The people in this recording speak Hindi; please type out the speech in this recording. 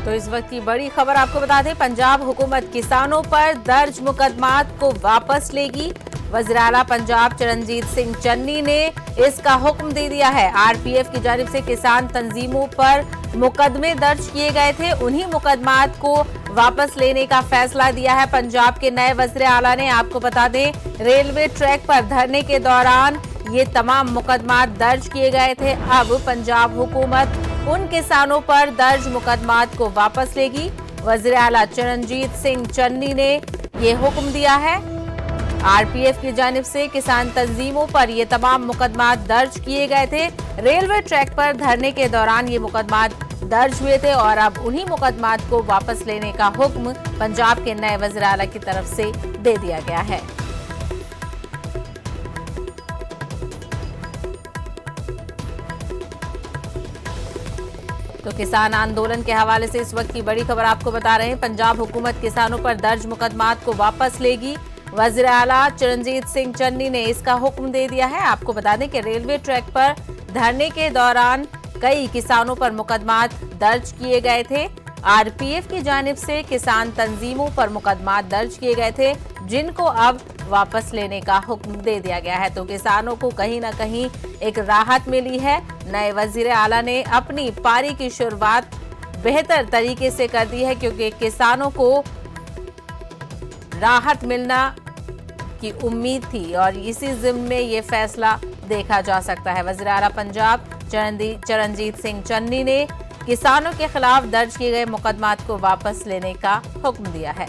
तो इस वक्त की बड़ी खबर आपको बता दें, पंजाब हुकूमत किसानों पर दर्ज मुकदमात को वापस लेगी। वज़ीर आला पंजाब चरणजीत सिंह चन्नी ने इसका हुक्म दे दिया है। आरपीएफ की जानिब से किसान तंजीमों पर मुकदमे दर्ज किए गए थे, उन्हीं मुकदमात को वापस लेने का फैसला दिया है पंजाब के नए वज़ीर आला ने। आपको बता दें, रेलवे ट्रैक पर धरने के दौरान ये तमाम मुकदमात दर्ज किए गए थे। अब पंजाब हुकूमत उन किसानों पर दर्ज मुकदमात को वापस लेगी। वज़ीर आला चरणजीत सिंह चन्नी ने ये हुक्म दिया है। आरपीएफ की जानिब से किसान तंजीमों पर ये तमाम मुकदमात दर्ज किए गए थे। रेलवे ट्रैक पर धरने के दौरान ये मुकदमात दर्ज हुए थे और अब उन्हीं मुकदमात को वापस लेने का हुक्म पंजाब के नए वज़ीर आला की तरफ से दे दिया गया है। तो किसान आंदोलन के हवाले से इस वक्त की बड़ी खबर आपको बता रहे हैं। पंजाब हुकूमत किसानों पर दर्ज मुकदमात को वापस लेगी। वज़ीर आला चरणजीत सिंह चन्नी ने इसका हुक्म दे दिया है। आपको बता दें कि रेलवे ट्रैक पर धरने के दौरान कई किसानों पर मुकदमात दर्ज किए गए थे। आरपीएफ की जानिब से किसान तंजीमों पर मुकदमात दर्ज किए गए थे, जिनको अब वापस लेने का हुक्म दे दिया गया है। तो किसानों को कहीं ना कहीं एक राहत मिली है। नए वज़ीर आला ने अपनी पारी की शुरुआत बेहतर तरीके से कर दी है, क्योंकि किसानों को राहत मिलना की उम्मीद थी और इसी ज़िम्न में ये फैसला देखा जा सकता है। वज़ीर आला पंजाब चरणजीत सिंह चन्नी ने किसानों के खिलाफ दर्ज किए गए मुकदमात को वापस लेने का हुक्म दिया है।